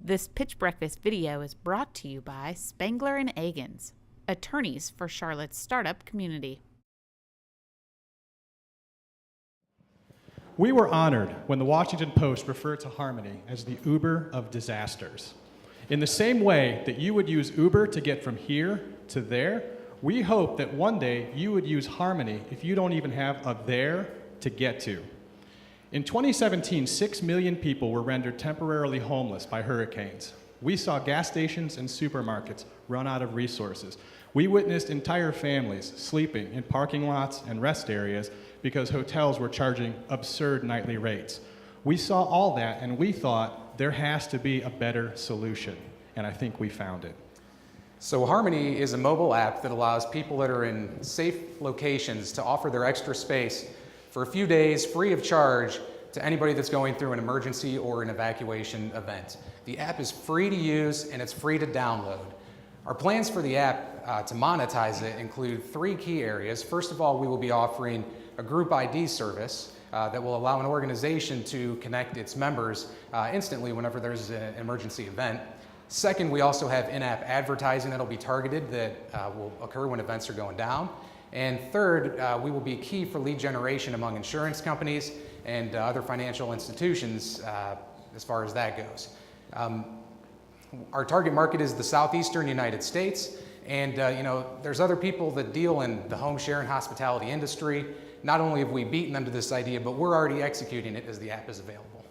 This Pitch Breakfast video is brought to you by Spangler and Agins, attorneys for Charlotte's startup community. We were honored when the Washington Post referred to Harmony as the Uber of disasters. In the same way that you would use Uber to get from here to there, we hope that one day you would use Harmony if you don't even have a there to get to. In 2017, 6 million people were rendered temporarily homeless by hurricanes. We saw gas stations and supermarkets run out of resources. We witnessed entire families sleeping in parking lots and rest areas because hotels were charging absurd nightly rates. We saw all that and we thought there has to be a better solution, and I think we found it. So Harmony is a mobile app that allows people that are in safe locations to offer their extra space for a few days free of charge to anybody that's going through an emergency or an evacuation event. The app is free to use and it's free to download. Our plans for the app to monetize it include 3 key areas. First of all, we will be offering a group ID service that will allow an organization to connect its members instantly whenever there's an emergency event. Second, we also have in-app advertising that'll be targeted that will occur when events are going down. And third, we will be key for lead generation among insurance companies and other financial institutions as far as that goes. Our target market is the southeastern United States, and there's other people that deal in the home share and hospitality industry. Not only have we beaten them to this idea, but we're already executing it as the app is available.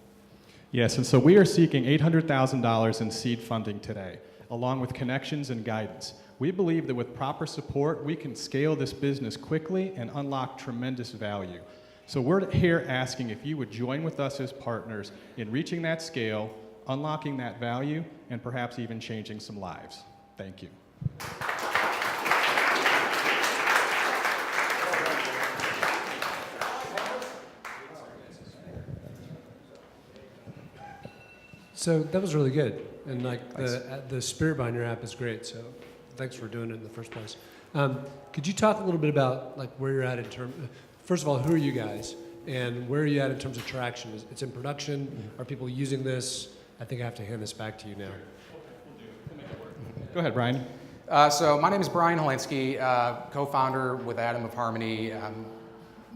Yes, and so we are seeking $800,000 in seed funding today, along with connections and guidance. We believe that with proper support, we can scale this business quickly and unlock tremendous value. So we're here asking if you would join with us as partners in reaching that scale, unlocking that value, and perhaps even changing some lives. Thank you. So that was really good, and the spirit behind your app is great. So thanks for doing it in the first place. Could you talk a little bit about where you're at in terms? First of all, who are you guys, and where are you at in terms of traction? It's in production. Mm-hmm. Are people using this? I think I have to hand this back to you now. Go ahead, Brian. So my name is Brian Holinsky, co-founder with Adam of Harmony.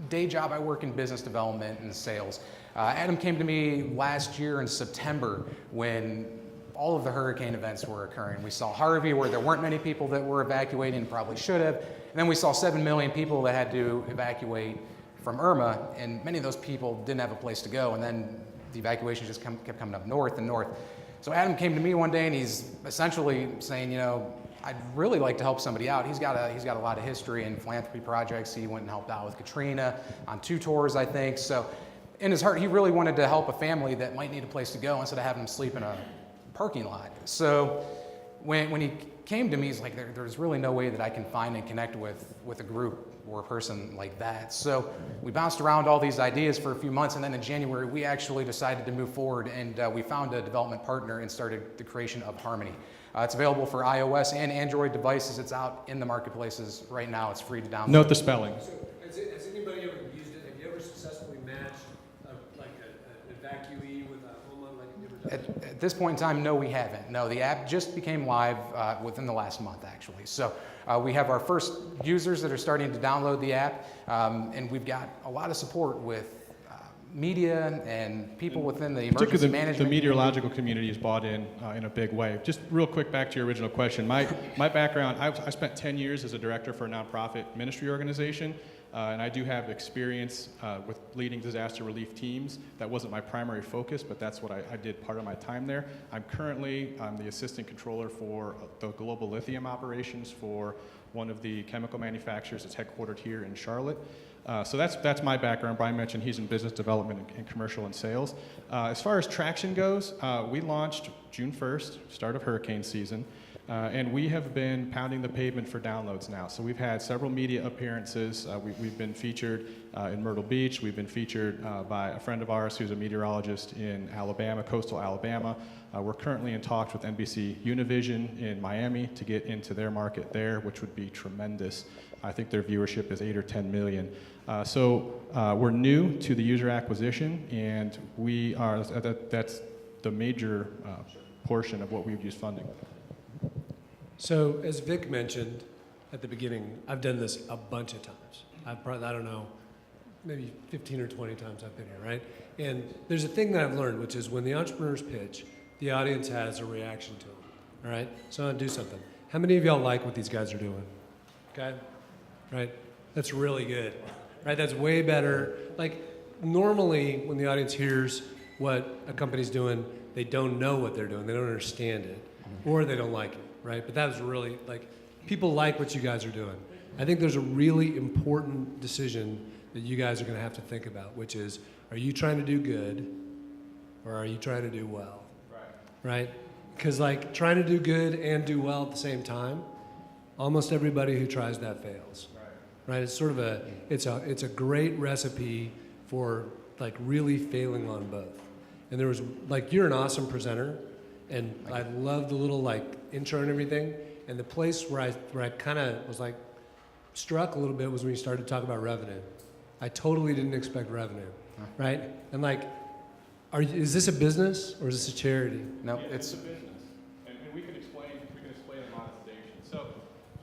Day job, I work in business development and sales. Adam came to me last year in September when all of the hurricane events were occurring. We saw Harvey, where there weren't many people that were evacuating, probably should have. And then we saw 7 million people that had to evacuate from Irma, and many of those people didn't have a place to go. And then the evacuation just kept coming up north and north. So Adam came to me one day and he's essentially saying, I'd really like to help somebody out. He's got a lot of history in philanthropy projects. He went and helped out with Katrina on 2 tours, I think. So in his heart, he really wanted to help a family that might need a place to go instead of having them sleep in a parking lot. So when he came to me, he's like, there's really no way that I can find and connect with a group or a person like that. So we bounced around all these ideas for a few months, and then in January, we actually decided to move forward, and we found a development partner and started the creation of Harmony. It's available for iOS and Android devices. It's out in the marketplaces right now. It's free to download. Note the spelling. So has anybody ever used it? Have you ever successfully matched an evacuee with a homeowner? At this point in time, no, we haven't. No, the app just became live within the last month, actually. So we have our first users that are starting to download the app, and we've got a lot of support with media and people within the emergency management. The meteorological community is bought in a big way. Just real quick, back to your original question. My background, I spent 10 years as a director for a nonprofit ministry organization, and I do have experience with leading disaster relief teams. That wasn't my primary focus, but that's what I did part of my time there. I'm the assistant controller for the global lithium operations for one of the chemical manufacturers that's headquartered here in Charlotte. So that's my background. Brian mentioned he's in business development and commercial and sales. As far as traction goes, we launched June 1st, start of hurricane season, and we have been pounding the pavement for downloads now. So we've had several media appearances. We've been featured in Myrtle Beach. We've been featured by a friend of ours who's a meteorologist in Alabama, coastal Alabama. We're currently in talks with NBC Univision in Miami to get into their market there, which would be tremendous. I think their viewership is 8 or 10 million. So we're new to the user acquisition, and we are, that's the major portion of what we would use funding. So as Vic mentioned at the beginning, I've done this a bunch of times. I've probably, I don't know, maybe 15 or 20 times I've been here, right? And there's a thing that I've learned, which is when the entrepreneurs pitch, the audience has a reaction to them, all right? So I'm gonna do something. How many of y'all like what these guys are doing? Okay, right? That's really good, right? That's way better. Like normally when the audience hears what a company's doing, they don't know what they're doing. They don't understand it, or they don't like it, right? But that was really, like, people like what you guys are doing. I think there's a really important decision that you guys are gonna have to think about, which is, are you trying to do good, or are you trying to do well? Right? Because like trying to do good and do well at the same time, almost everybody who tries that fails. Right? It's sort of it's a great recipe for like really failing on both. And there was like, you're an awesome presenter, and I love the little like intro and everything. And the place where I kind of was like struck a little bit was when you started to talk about revenue. I totally didn't expect revenue, right? And like, is this a business or is this a charity? No, Yeah, it's a business, and we can explain the monetization. So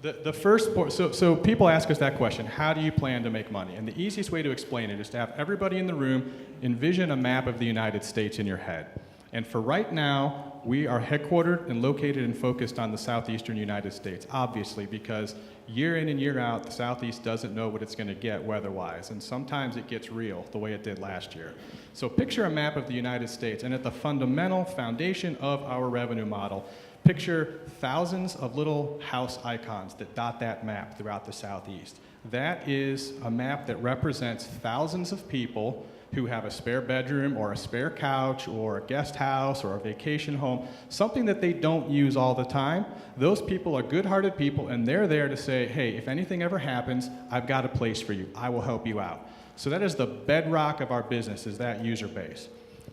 the first so people ask us that question: how do you plan to make money? And the easiest way to explain it is to have everybody in the room envision a map of the United States in your head. And for right now, we are headquartered and located and focused on the southeastern United States, obviously, because year in and year out, the Southeast doesn't know what it's going to get weather-wise, and sometimes it gets real, the way it did last year. So picture a map of the United States, and at the fundamental foundation of our revenue model, picture thousands of little house icons that dot that map throughout the Southeast. That is a map that represents thousands of people who have a spare bedroom or a spare couch or a guest house or a vacation home, something that they don't use all the time. Those people are good-hearted people, and they're there to say, hey, if anything ever happens, I've got a place for you. I will help you out. So that is the bedrock of our business, is that user base.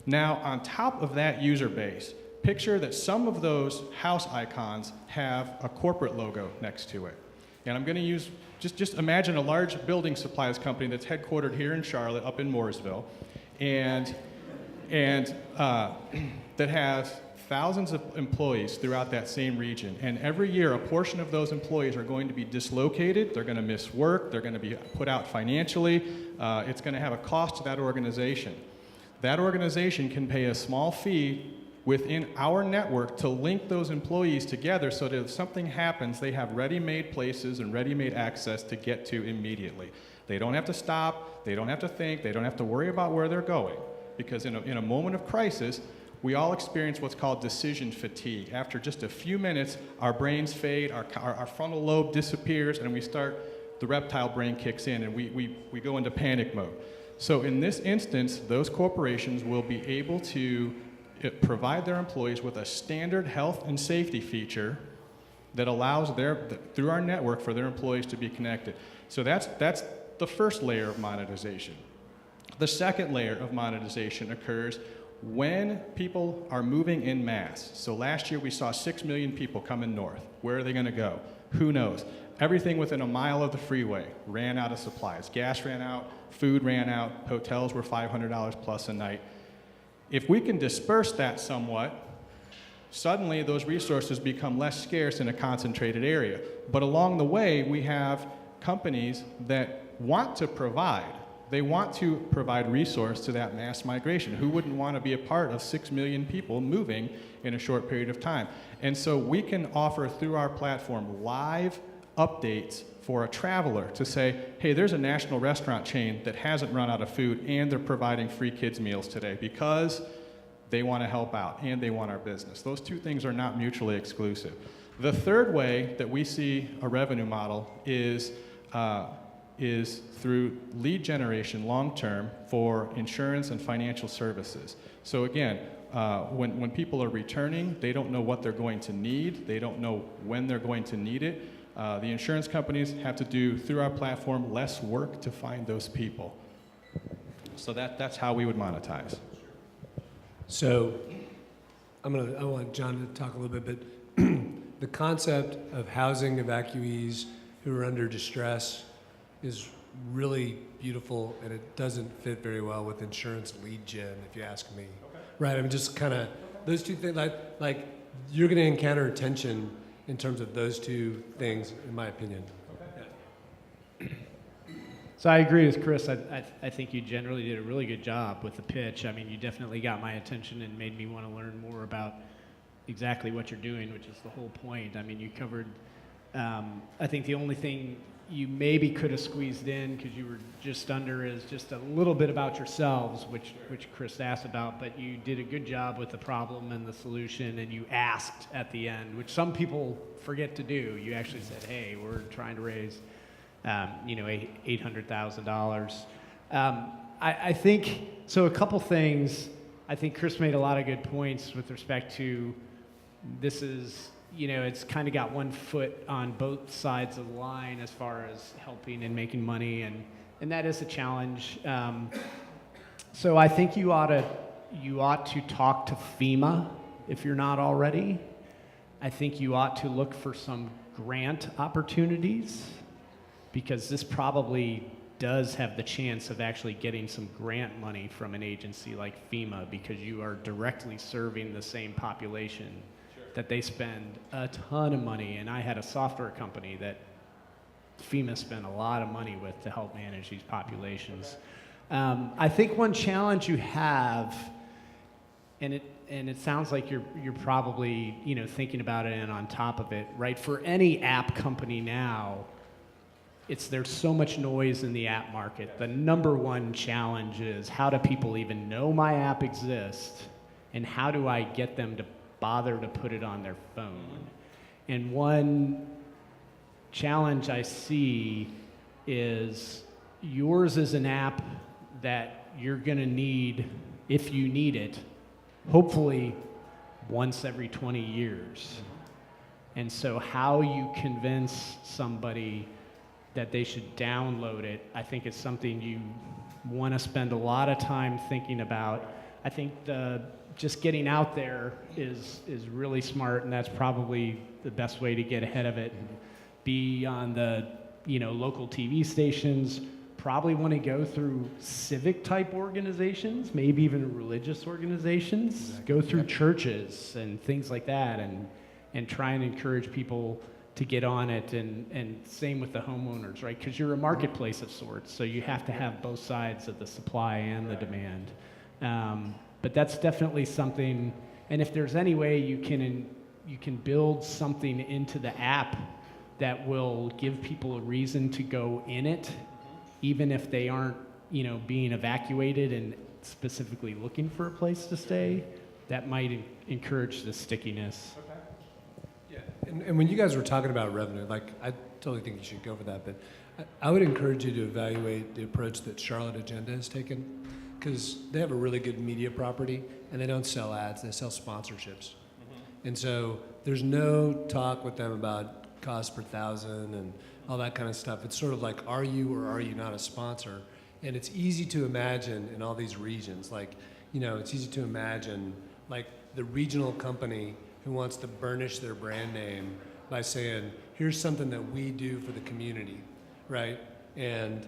Now, on top of that user base, picture that some of those house icons have a corporate logo next to it. And I'm going to use, just imagine a large building supplies company that's headquartered here in Charlotte, up in Mooresville, and that has thousands of employees throughout that same region. And every year, a portion of those employees are going to be dislocated, they're going to miss work, they're going to be put out financially, it's going to have a cost to that organization. That organization can pay a small fee within our network to link those employees together so that if something happens, they have ready-made places and ready-made access to get to immediately. They don't have to stop, they don't have to think, they don't have to worry about where they're going. Because in a moment of crisis, we all experience what's called decision fatigue. After just a few minutes, our brains fade, our frontal lobe disappears, and the reptile brain kicks in, and we go into panic mode. So in this instance, those corporations will be able to provide their employees with a standard health and safety feature that allows through our network for their employees to be connected. So that's the first layer of monetization. The second layer of monetization occurs when people are moving en masse. So last year we saw 6 million people coming north. Where are they going to go? Who knows? Everything within a mile of the freeway ran out of supplies. Gas ran out, food ran out, hotels were $500 plus a night. If we can disperse that somewhat, suddenly those resources become less scarce in a concentrated area. But along the way, we have companies that want to provide. They want to provide resource to that mass migration. Who wouldn't want to be a part of 6 million people moving in a short period of time? And so we can offer through our platform live updates for a traveler to say, hey, there's a national restaurant chain that hasn't run out of food and they're providing free kids meals today because they want to help out and they want our business. Those two things are not mutually exclusive. The third way that we see a revenue model is through lead generation long-term for insurance and financial services. So again, when people are returning, they don't know what they're going to need. They don't know when they're going to need it. The insurance companies have to do, through our platform, less work to find those people. So that's how we would monetize. So I want John to talk a little bit, but the concept of housing evacuees who are under distress is really beautiful, and it doesn't fit very well with insurance lead gen, if you ask me. Okay. Right, I'm just kind of those two things, like you're going to encounter tension in terms of those two things, in my opinion. So I agree with Chris. I think you generally did a really good job with the pitch. I mean, you definitely got my attention and made me want to learn more about exactly what you're doing, which is the whole point. I mean, you covered, I think the only thing you maybe could have squeezed in, because you were just under, is just a little bit about yourselves, which Chris asked about, but you did a good job with the problem and the solution, and you asked at the end, which some people forget to do. You actually said, hey, we're trying to raise $800,000. I think, so a couple things. I think Chris made a lot of good points with respect to this is, it's kind of got one foot on both sides of the line as far as helping and making money, and that is a challenge. So I think you ought to talk to FEMA if you're not already. I think you ought to look for some grant opportunities, because this probably does have the chance of actually getting some grant money from an agency like FEMA, because you are directly serving the same population that they spend a ton of money. And I had a software company that FEMA spent a lot of money with to help manage these populations. I think one challenge you have, and it sounds like you're probably thinking about it and on top of it, right? For any app company now, there's so much noise in the app market. The number one challenge is, how do people even know my app exists, and how do I get them to bother to put it on their phone? And one challenge I see is yours is an app that you're going to need, if you need it, hopefully once every 20 years. And so how you convince somebody that they should download it, I think it's something you want to spend a lot of time thinking about. I think just getting out there is really smart, and that's probably the best way to get ahead of it. Be on the local TV stations. Probably want to go through civic type organizations, maybe even religious organizations. Exactly. Go through churches and things like that, and try and encourage people to get on it, and same with the homeowners, right? Because you're a marketplace of sorts, so you have to have both sides of the supply and the demand. But that's definitely something, and if there's any way you can build something into the app that will give people a reason to go in it, even if they aren't, being evacuated and specifically looking for a place to stay, that might encourage the stickiness. And when you guys were talking about revenue, I totally think you should go for that, but I would encourage you to evaluate the approach that Charlotte Agenda has taken, because they have a really good media property, and they don't sell ads, they sell sponsorships. And so there's no talk with them about cost per thousand and all that kind of stuff. It's sort of like, are you or are you not a sponsor? And it's easy to imagine in all these regions, it's easy to imagine the regional company who wants to burnish their brand name by saying, here's something that we do for the community, right? And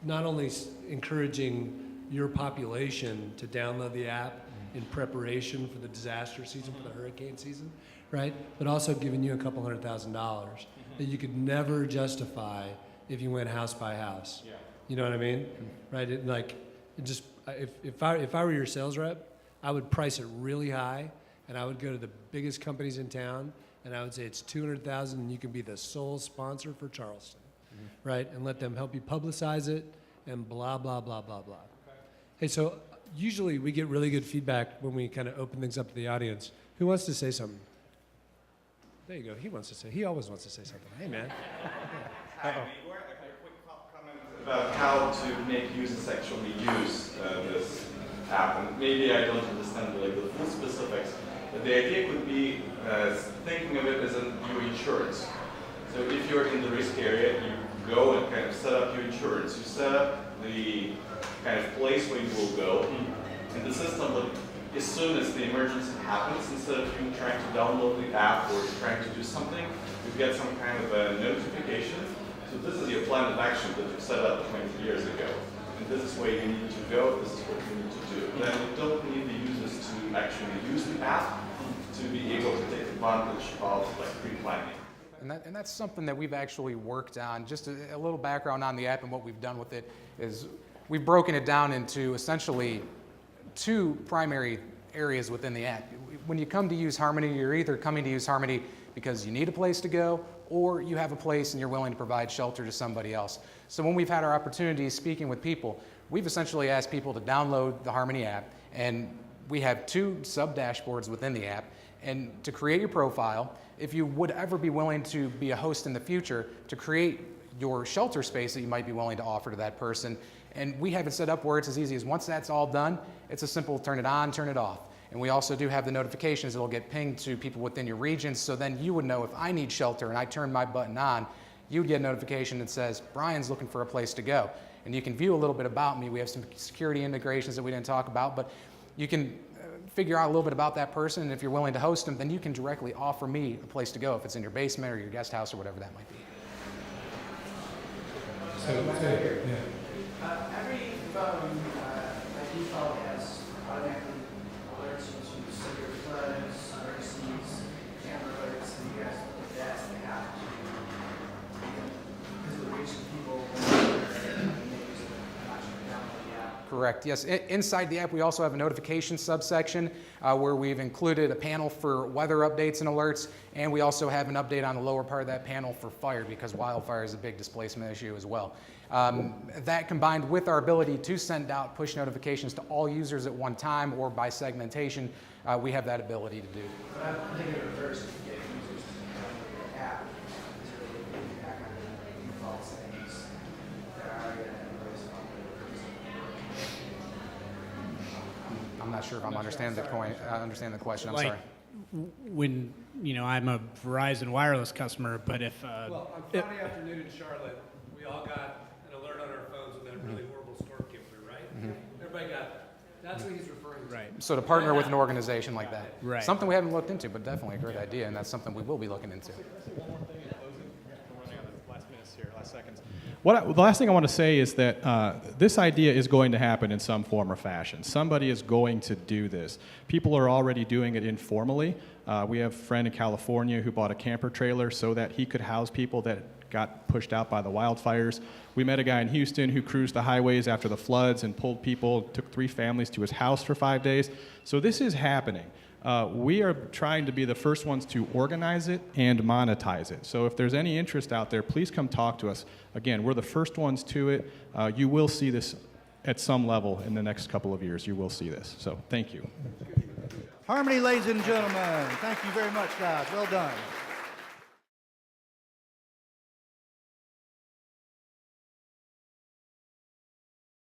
not only encouraging your population to download the app in preparation for the disaster season, for the hurricane season, right? But also giving you a couple $100,000 that you could never justify if you went house by house. Yeah. You know what I mean? Right? If I were your sales rep, I would price it really high, and I would go to the biggest companies in town, and I would say it's $200,000, and you can be the sole sponsor for Charleston, right? And let them help you publicize it, and blah, blah, blah, blah, blah. Okay. Hey, so usually we get really good feedback when we kind of open things up to the audience. Who wants to say something? There you go. He always wants to say something. Hey, man. Hi, a quick comment about how to make users actually use this app. And maybe I don't understand the full specifics, but the idea could be thinking of it as your insurance. So if you're in the risk area, you go and kind of set up your insurance. You set up the kind of place where you will go, and the system will, as soon as the emergency happens, instead of you trying to download the app or trying to do something, you get some kind of a notification. So this is your plan of action that you set up 20 years ago. and this is where you need to go, this is what you need to do. Then you don't need the users to actually use the app to be able to take advantage of like pre-planning. And that's something that we've actually worked on. Just a little background on the app and what we've done with it is we've broken it down into essentially two primary areas within the app. When you come to use Harmony, you're either coming to use Harmony because you need a place to go, or you have a place and you're willing to provide shelter to somebody else. So when we've had our opportunities speaking with people, we've essentially asked people to download the Harmony app, and we have two sub-dashboards within the app. And to create your profile, if you would ever be willing to be a host in the future, to create your shelter space that you might be willing to offer to that person. And we have it set up where it's as easy as once that's all done, it's a simple turn it on, turn it off. And we also do have the notifications that will get pinged to people within your region, so then you would know if I need shelter and I turn my button on, you would get a notification that says, Brian's looking for a place to go. And you can view a little bit about me. We have some security integrations that we didn't talk about, but you can figure out a little bit about that person, and if you're willing to host them, then you can directly offer me a place to go if it's in your basement or your guest house or whatever that might be. Every phone by default has automatically alerts you to severe floods, emergencies, camera alerts, and you guys put that in the app because of the reach of people and maybe not download the app. Correct, yes. Inside the app, we also have a notification subsection where we've included a panel for weather updates and alerts, and we also have an update on the lower part of that panel for fire, because wildfire is a big displacement issue as well. That combined with our ability to send out push notifications to all users at one time or by segmentation, we have that ability to do. But I'm thinking of reverse to get users to download the app to really get back on the default settings that are already in place. I'm not sure if I'm understanding the question. I'm Like, sorry. When, I'm a Verizon wireless customer, but if, Well, on Friday afternoon in Charlotte, we all got an alert on our phones when that really horrible storm came through, right? Everybody got that. That's what he's referring to. right, So to partner with an organization like that. Right. Something we haven't looked into, but definitely a great idea, and that's something we will be looking into. One more thing in closing. We're running on the last minutes here, last seconds. The last thing I want to say is that this idea is going to happen in some form or fashion. Somebody is going to do this. People are already doing it informally. We have a friend in California who bought a camper trailer so that he could house people that got pushed out by the wildfires. We met a guy in Houston who cruised the highways after the floods and pulled people, took 3 families to his house for 5 days. So this is happening. We are trying to be the first ones to organize it and monetize it. So if there's any interest out there, please come talk to us. Again, we're the first ones to it. You will see this at some level in the next couple of years. You will see this. So thank you. Harmony, ladies and gentlemen. Thank you very much, guys. Well done.